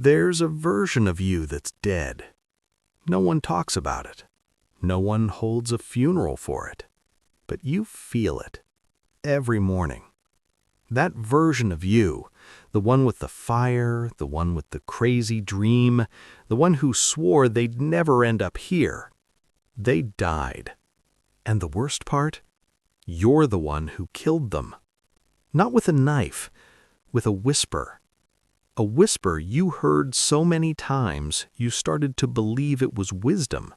There's a version of you that's dead. No one talks about it. No one holds a funeral for it. But you feel it every morning. That version of you, the one with the fire, the one with the crazy dream, the one who swore they'd never end up here, they died. And the worst part? You're the one who killed them. Not with a knife, with a whisper. A whisper you heard so many times you started to believe it was wisdom.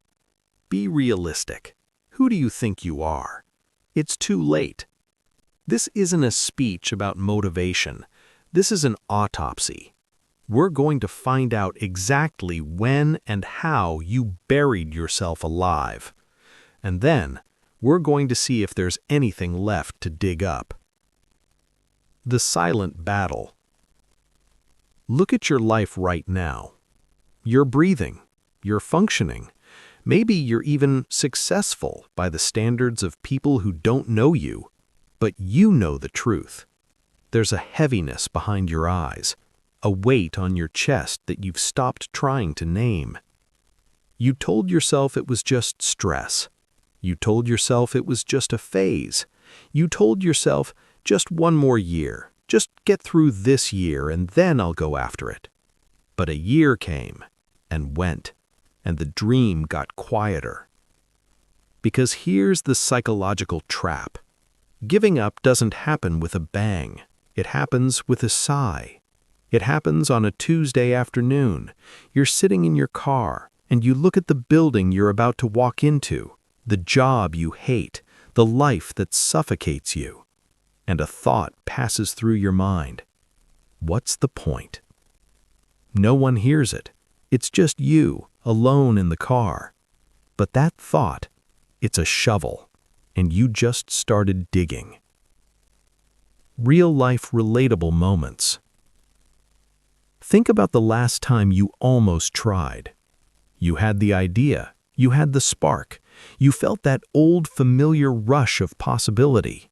Be realistic. Who do you think you are? It's too late. This isn't a speech about motivation. This is an autopsy. We're going to find out exactly when and how you buried yourself alive. And then, we're going to see if there's anything left to dig up. The silent battle. Look at your life right now. You're breathing. You're functioning. Maybe you're even successful by the standards of people who don't know you, but you know the truth. There's a heaviness behind your eyes, a weight on your chest that you've stopped trying to name. You told yourself it was just stress. You told yourself it was just a phase. You told yourself just one more year, just get through this year and then I'll go after it. But a year came and went, and the dream got quieter. Because here's the psychological trap. Giving up doesn't happen with a bang. It happens with a sigh. It happens on a Tuesday afternoon. You're sitting in your car, and you look at the building you're about to walk into, the job you hate, the life that suffocates you. And a thought passes through your mind. What's the point? No one hears it. It's just you, alone in the car. But that thought, it's a shovel, and you just started digging. Real-life relatable moments. Think about the last time you almost tried. You had the idea, you had the spark, you felt that old familiar rush of possibility.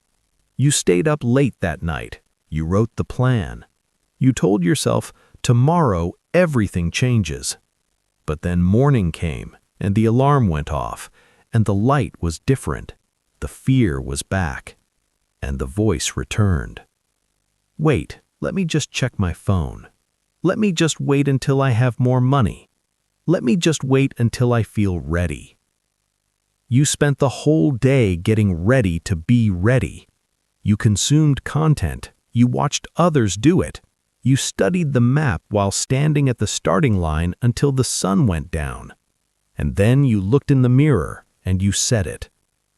You stayed up late that night, you wrote the plan. You told yourself, tomorrow everything changes. But then morning came, and the alarm went off, and the light was different. The fear was back, and the voice returned. Wait, let me just check my phone. Let me just wait until I have more money. Let me just wait until I feel ready. You spent the whole day getting ready to be ready. You consumed content. You watched others do it. You studied the map while standing at the starting line until the sun went down. And then you looked in the mirror and you said it.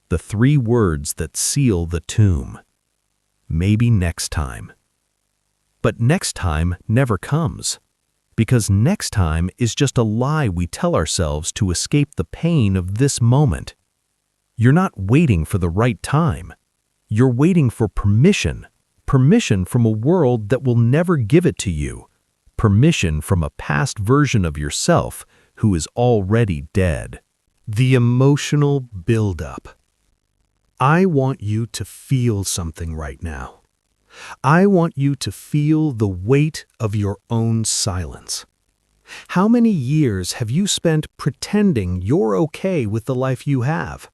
The 3 words that seal the tomb. Maybe next time. But next time never comes. Because next time is just a lie we tell ourselves to escape the pain of this moment. You're not waiting for the right time. You're waiting for permission. Permission from a world that will never give it to you. Permission from a past version of yourself who is already dead. The emotional buildup. I want you to feel something right now. I want you to feel the weight of your own silence. How many years have you spent pretending you're okay with the life you have?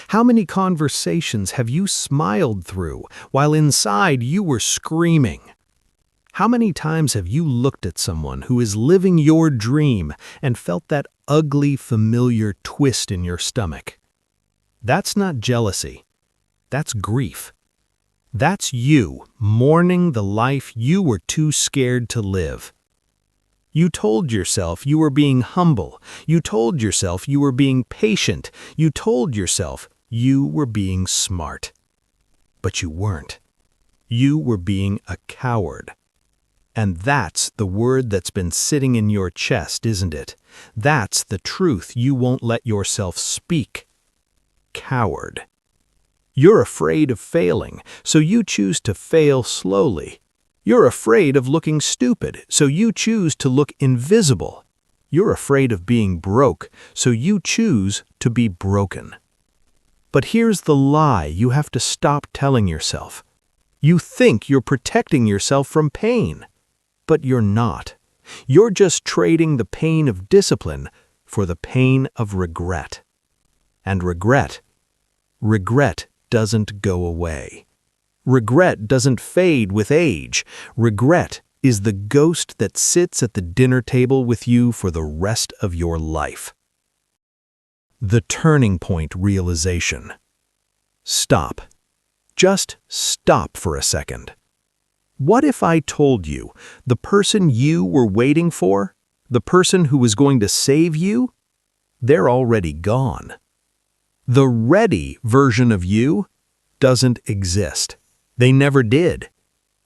How many conversations have you smiled through while inside you were screaming? How many times have you looked at someone who is living your dream and felt that ugly, familiar twist in your stomach? That's not jealousy. That's grief. That's you mourning the life you were too scared to live. You told yourself you were being humble. You told yourself you were being patient. You told yourself you were being smart. But you weren't. You were being a coward. And that's the word that's been sitting in your chest, isn't it? That's the truth you won't let yourself speak. Coward. You're afraid of failing, so you choose to fail slowly. You're afraid of looking stupid, so you choose to look invisible. You're afraid of being broke, so you choose to be broken. But here's the lie you have to stop telling yourself. You think you're protecting yourself from pain, but you're not. You're just trading the pain of discipline for the pain of regret. And regret doesn't go away. Regret doesn't fade with age. Regret is the ghost that sits at the dinner table with you for the rest of your life. The turning point realization. Stop. Just stop for a second. What if I told you the person you were waiting for, the person who was going to save you, they're already gone? The ready version of you doesn't exist. They never did.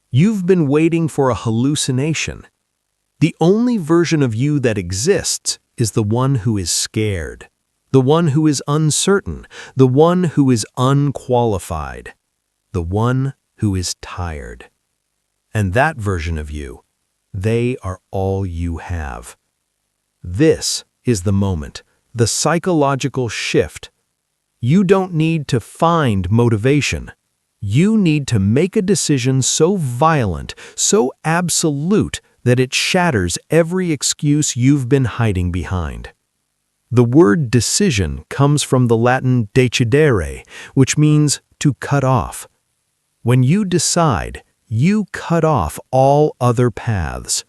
You've been waiting for a hallucination. The only version of you that exists is the one who is scared, the one who is uncertain, the one who is unqualified, the one who is tired. And that version of you, they are all you have. This is the moment, the psychological shift. You don't need to find motivation. You need to make a decision so violent, so absolute, that it shatters every excuse you've been hiding behind. The word decision comes from the Latin decidere, which means to cut off. When you decide, you cut off all other paths.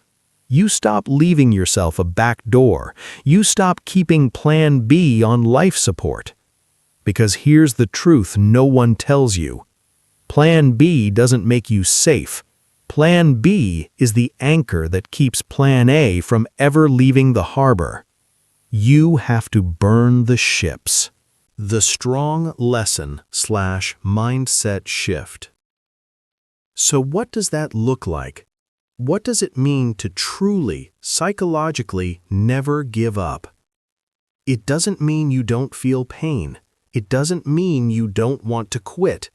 You stop leaving yourself a back door. You stop keeping Plan B on life support. Because here's the truth no one tells you. Plan B doesn't make you safe. Plan B is the anchor that keeps Plan A from ever leaving the harbor. You have to burn the ships. The strong lesson/mindset shift. So what does that look like? What does it mean to truly, psychologically, never give up? It doesn't mean you don't feel pain. It doesn't mean you don't want to quit.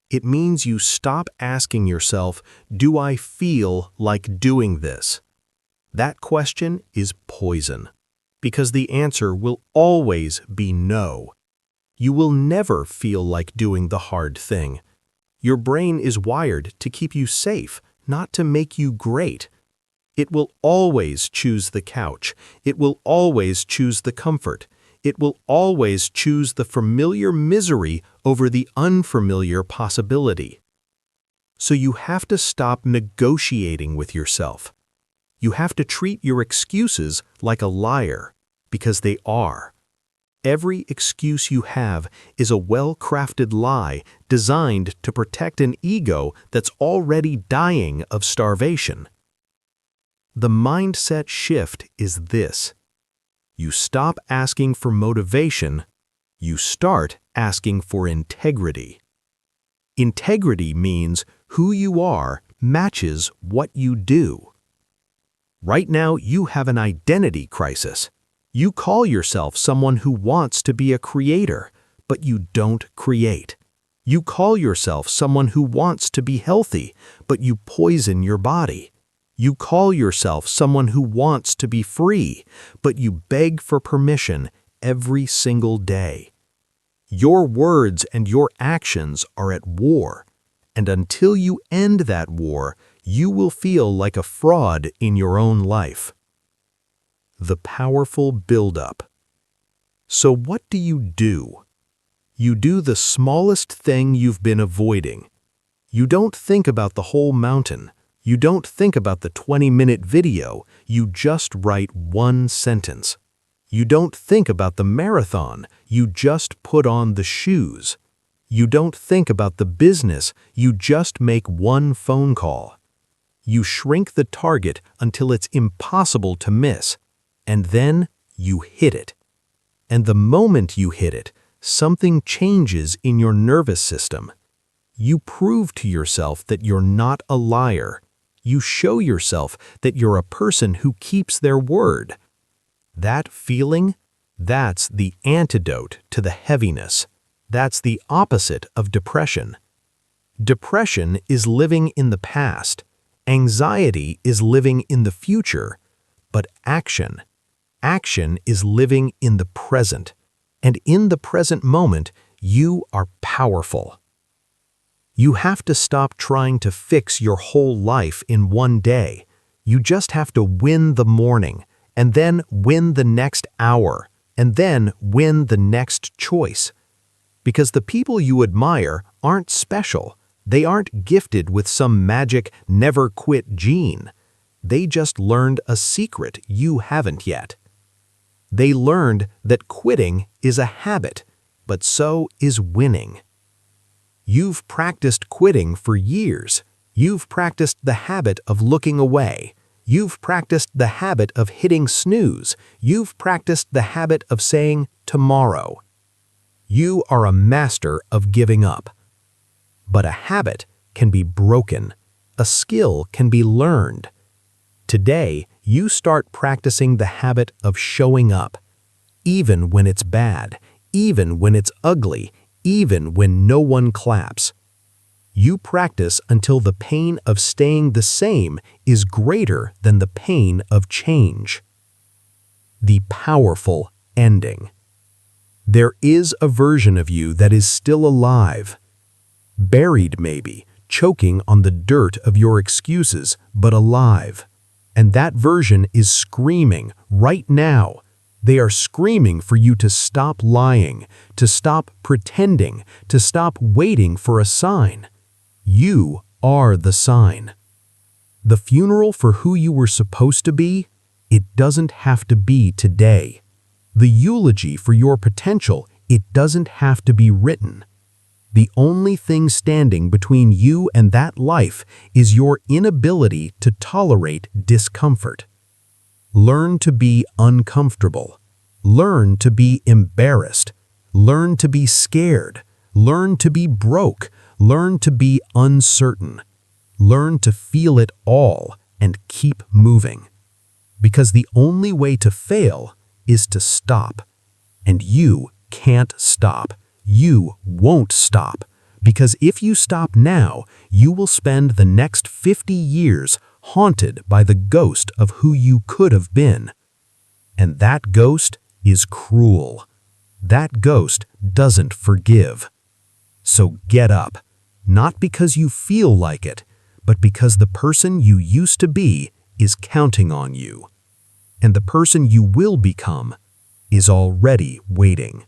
It means you stop asking yourself, do I feel like doing this? That question is poison, because the answer will always be no. You will never feel like doing the hard thing. Your brain is wired to keep you safe, not to make you great. It will always choose the couch. It will always choose the comfort. It will always choose the familiar misery over the unfamiliar possibility. So you have to stop negotiating with yourself. You have to treat your excuses like a liar, because they are. Every excuse you have is a well-crafted lie designed to protect an ego that's already dying of starvation. The mindset shift is this. You stop asking for motivation, you start asking for integrity. Integrity means who you are matches what you do. Right now, you have an identity crisis. You call yourself someone who wants to be a creator, but you don't create. You call yourself someone who wants to be healthy, but you poison your body. You call yourself someone who wants to be free, but you beg for permission every single day. Your words and your actions are at war, and until you end that war, you will feel like a fraud in your own life. The powerful buildup. So what do? You do the smallest thing you've been avoiding. You don't think about the whole mountain. You don't think about the 20-minute video. You just write one sentence. You don't think about the marathon. You just put on the shoes. You don't think about the business. You just make one phone call. You shrink the target until it's impossible to miss. And then you hit it. And the moment you hit it, something changes in your nervous system. You prove to yourself that you're not a liar. You show yourself that you're a person who keeps their word. That feeling, that's the antidote to the heaviness. That's the opposite of depression. Depression is living in the past. Anxiety is living in the future. But action is living in the present. And in the present moment, you are powerful. You have to stop trying to fix your whole life in one day. You just have to win the morning, and then win the next hour, and then win the next choice. Because the people you admire aren't special. They aren't gifted with some magic never-quit gene. They just learned a secret you haven't yet. They learned that quitting is a habit, but so is winning. You've practiced quitting for years. You've practiced the habit of looking away. You've practiced the habit of hitting snooze. You've practiced the habit of saying tomorrow. You are a master of giving up. But a habit can be broken. A skill can be learned. Today, you start practicing the habit of showing up. Even when it's bad, even when it's ugly, even when no one claps. You practice until the pain of staying the same is greater than the pain of change. The powerful ending. There is a version of you that is still alive. Buried maybe, choking on the dirt of your excuses, but alive. And that version is screaming right now. They are screaming for you to stop lying, to stop pretending, to stop waiting for a sign. You are the sign. The funeral for who you were supposed to be, it doesn't have to be today. The eulogy for your potential, it doesn't have to be written. The only thing standing between you and that life is your inability to tolerate discomfort. Learn to be uncomfortable. Learn to be embarrassed. Learn to be scared. Learn to be broke. Learn to be uncertain. Learn to feel it all and keep moving. Because the only way to fail is to stop. And you can't stop. You won't stop. Because if you stop now, you will spend the next 50 years haunted by the ghost of who you could have been. And that ghost is cruel. That ghost doesn't forgive. So get up, not because you feel like it, but because the person you used to be is counting on you. And the person you will become is already waiting.